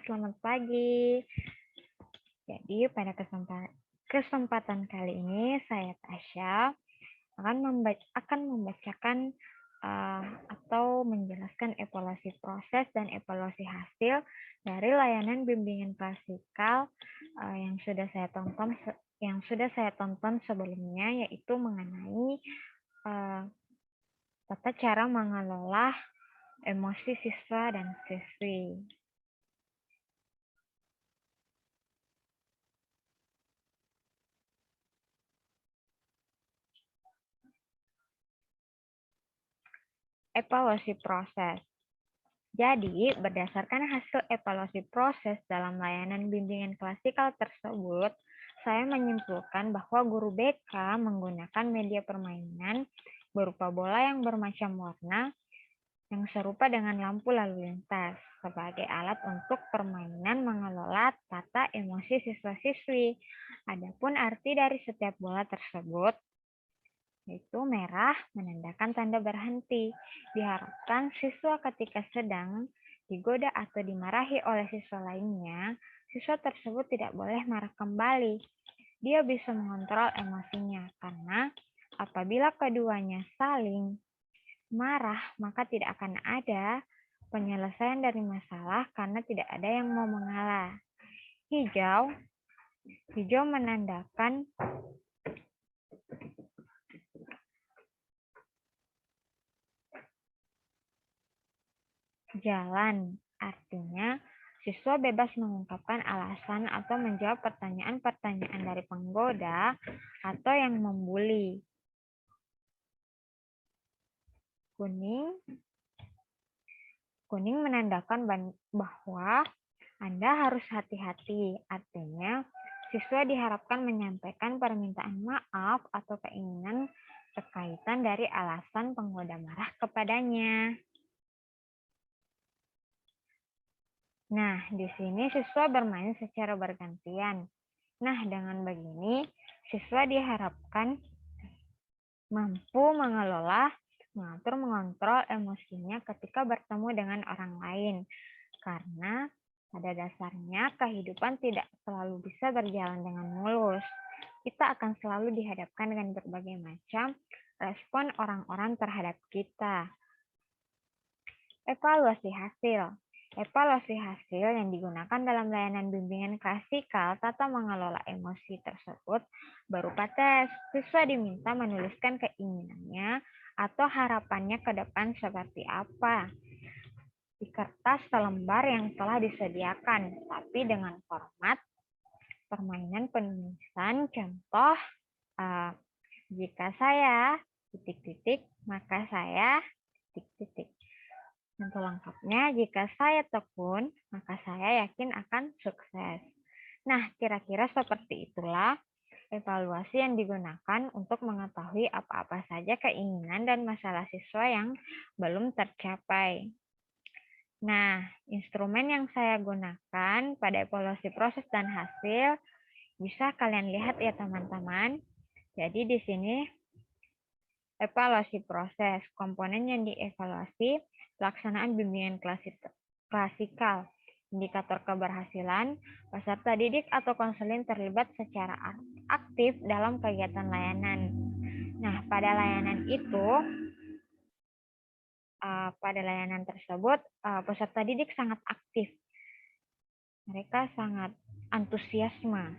selamat pagi. Jadi pada kesempatan kali ini saya Tasya akan membacakan atau menjelaskan evaluasi proses dan evaluasi hasil dari layanan bimbingan klasikal yang sudah saya tonton sebelumnya, yaitu mengenai uh, tata cara mengelola emosi siswa dan siswi. Evaluasi proses. Jadi, berdasarkan hasil evaluasi proses dalam layanan bimbingan klasikal tersebut, saya menyimpulkan bahwa guru BK menggunakan media permainan berupa bola yang bermacam warna yang serupa dengan lampu lalu lintas sebagai alat untuk permainan mengelola tata emosi siswa-siswi. Adapun arti dari setiap bola tersebut yaitu merah menandakan tanda berhenti. Diharapkan siswa ketika sedang digoda atau dimarahi oleh siswa lainnya, siswa tersebut tidak boleh marah kembali. Dia bisa mengontrol emosinya karena apabila keduanya saling marah, maka tidak akan ada penyelesaian dari masalah karena tidak ada yang mau mengalah. Hijau menandakan jalan, artinya siswa bebas mengungkapkan alasan atau menjawab pertanyaan-pertanyaan dari penggoda atau yang membuli. Kuning menandakan bahwa Anda harus hati-hati, artinya siswa diharapkan menyampaikan permintaan maaf atau keinginan berkaitan dari alasan penggoda marah kepadanya. Nah, di sini siswa bermain secara bergantian. Nah, dengan begini, siswa diharapkan mampu mengatur, mengontrol emosinya ketika bertemu dengan orang lain. Karena pada dasarnya kehidupan tidak selalu bisa berjalan dengan mulus. Kita akan selalu dihadapkan dengan berbagai macam respon orang-orang terhadap kita. Evaluasi hasil. Evaluasi hasil yang digunakan dalam layanan bimbingan klasikal tata mengelola emosi tersebut berupa tes. Siswa diminta menuliskan keinginannya atau harapannya ke depan seperti apa di kertas selembar yang telah disediakan, tapi dengan format permainan penulisan. Contoh, jika saya titik-titik, maka saya titik-titik. Contoh lengkapnya, jika saya tekun, maka saya yakin akan sukses. Nah, kira-kira seperti itulah evaluasi yang digunakan untuk mengetahui apa-apa saja keinginan dan masalah siswa yang belum tercapai. Nah, instrumen yang saya gunakan pada evaluasi proses dan hasil bisa kalian lihat ya teman-teman. Jadi di sini evaluasi proses, komponen yang dievaluasi, pelaksanaan bimbingan klasikal, indikator keberhasilan, peserta didik atau konseling terlibat secara aktif dalam kegiatan layanan. Nah, pada layanan tersebut, peserta didik sangat aktif. Mereka sangat antusiasme,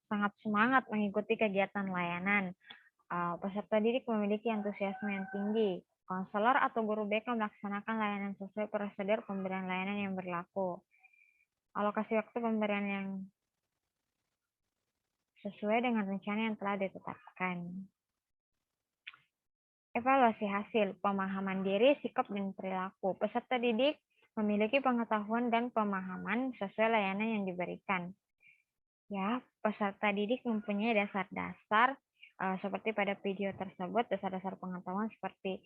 sangat semangat mengikuti kegiatan layanan. Peserta didik memiliki antusiasme yang tinggi. Konselor atau guru BK melaksanakan layanan sesuai prosedur pemberian layanan yang berlaku. Alokasi waktu pemberian yang sesuai dengan rencana yang telah ditetapkan. Evaluasi hasil, pemahaman diri, sikap, dan perilaku. Peserta didik memiliki pengetahuan dan pemahaman sesuai layanan yang diberikan. Ya, peserta didik mempunyai dasar-dasar seperti pada video tersebut, dasar-dasar pengetahuan seperti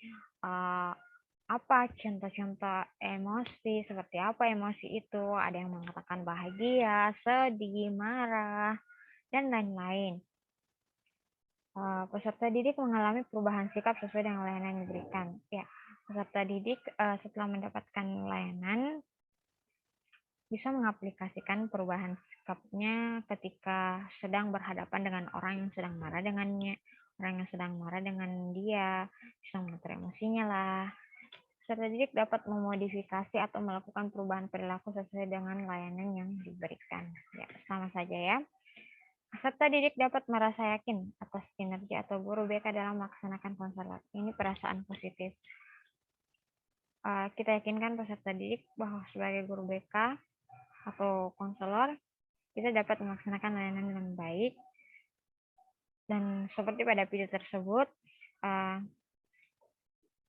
apa contoh-contoh emosi, seperti apa emosi itu, ada yang mengatakan bahagia, sedih, marah, dan lain-lain. Peserta didik mengalami perubahan sikap sesuai dengan layanan yang diberikan. Ya, peserta didik setelah mendapatkan layanan bisa mengaplikasikan perubahan sikapnya ketika sedang berhadapan dengan orang yang sedang marah dengannya, orang yang sedang marah dengan dia, bisa mengatur emosinya lah. Peserta didik dapat memodifikasi atau melakukan perubahan perilaku sesuai dengan layanan yang diberikan. Ya, sama saja ya. Peserta didik dapat merasa yakin atas kinerja atau guru BK dalam melaksanakan konseling. Ini perasaan positif. Kita yakinkan peserta didik bahwa sebagai guru BK atau konselor, kita dapat melaksanakan layanan dengan baik. Dan seperti pada video tersebut,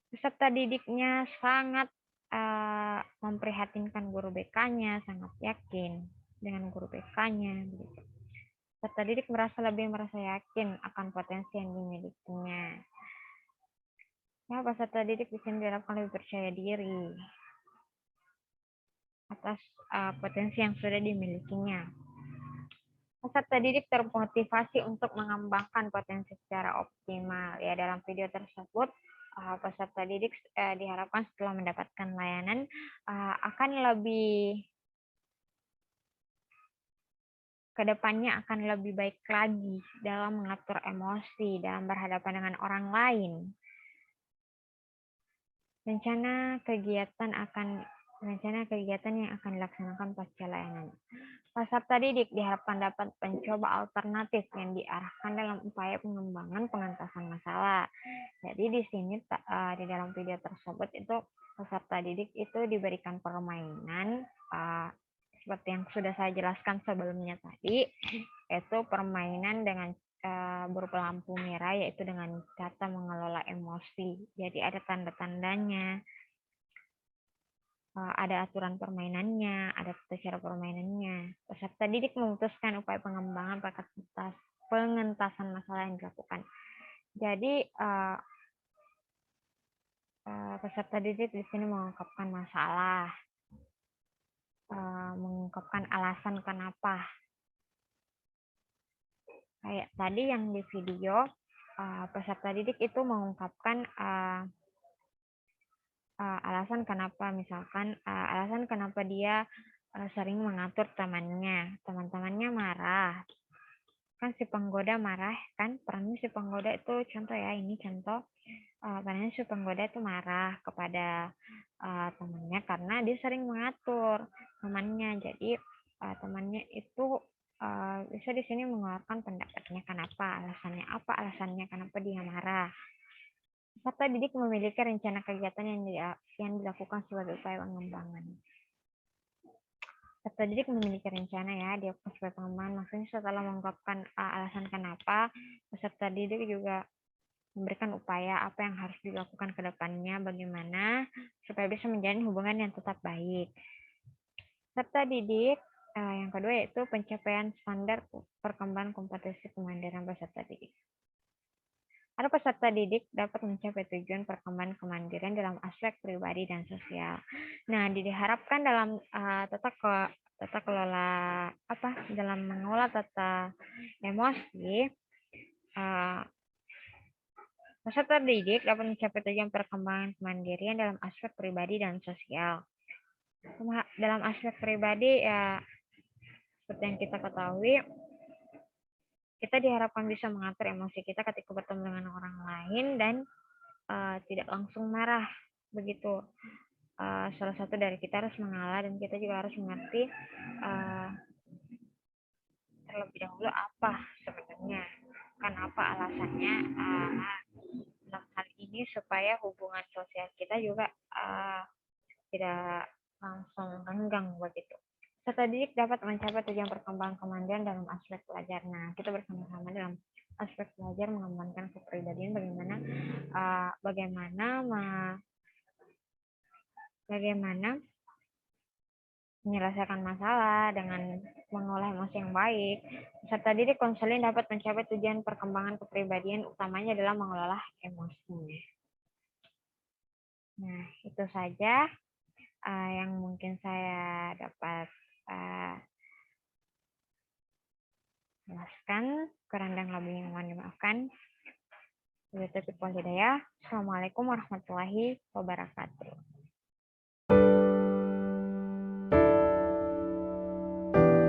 peserta didiknya sangat memprihatinkan guru BK-nya, sangat yakin dengan guru BK-nya. Peserta didik lebih merasa yakin akan potensi yang dimilikinya. Ya, peserta didik di sini diharapkan lebih percaya diri atas potensi yang sudah dimilikinya. Peserta didik termotivasi untuk mengembangkan potensi secara optimal. Ya, dalam video tersebut, peserta didik diharapkan setelah mendapatkan layanan akan lebih kedepannya akan lebih baik lagi dalam mengatur emosi, dalam berhadapan dengan orang lain. Rencana kegiatan yang akan dilaksanakan pasca layanan. Peserta didik diharapkan dapat mencoba alternatif yang diarahkan dalam upaya pengembangan pengentasan masalah. Jadi di sini di dalam video tersebut itu peserta didik itu diberikan permainan seperti yang sudah saya jelaskan sebelumnya tadi, yaitu permainan dengan berupa lampu merah, yaitu dengan kata mengelola emosi. Jadi ada tanda-tandanya, ada aturan permainannya, ada tata cara permainannya. Peserta didik memutuskan upaya pengembangan pengentasan masalah yang dilakukan. Jadi peserta didik di sini mengungkapkan masalah, mengungkapkan alasan kenapa. Kayak tadi yang di video, peserta didik itu mengungkapkan alasan kenapa, misalkan alasan kenapa dia sering mengatur teman-temannya marah. Kan si penggoda marah, kan perannya si penggoda itu contoh ya, ini contoh perannya si penggoda itu marah kepada temannya karena dia sering mengatur temannya. Jadi temannya itu bisa di sini mengeluarkan pendapatnya kenapa, alasannya kenapa dia marah. Peserta didik memiliki rencana kegiatan yang dilakukan sebagai upaya pengembangan. Peserta didik memiliki rencana ya, dilakukan sebagai pengembangan. Maksudnya setelah mengungkapkan alasan kenapa, peserta didik juga memberikan upaya apa yang harus dilakukan ke depannya, bagaimana supaya bisa menjalin hubungan yang tetap baik. Peserta didik yang kedua yaitu pencapaian standar perkembangan kompetensi kemandirian peserta didik. Para peserta didik dapat mencapai tujuan perkembangan kemandirian dalam aspek pribadi dan sosial. Nah, diharapkan dalam tata kelola dalam mengelola tata emosi, peserta didik dapat mencapai tujuan perkembangan kemandirian dalam aspek pribadi dan sosial. Dalam aspek pribadi ya seperti yang kita ketahui, kita diharapkan bisa mengatur emosi kita ketika bertemu dengan orang lain dan tidak langsung marah. Begitu. Salah satu dari kita harus mengalah dan kita juga harus mengerti terlebih dahulu apa sebenarnya, kenapa alasannya dalam hal ini supaya hubungan sosial kita juga tidak langsung renggang begitu. Peserta didik dapat mencapai tujuan perkembangan kemandirian dalam aspek belajar. Nah, kita bersama-sama dalam aspek belajar mengembangkan kepribadian bagaimana menyelesaikan masalah dengan mengolah emosi yang baik. Peserta didik konseling dapat mencapai tujuan perkembangan kepribadian utamanya adalah mengelola emosi. Nah, itu saja yang mungkin saya dapat jelaskan. Kurang dan lebihnya mohon dimaafkan. Assalamualaikum warahmatullahi wabarakatuh.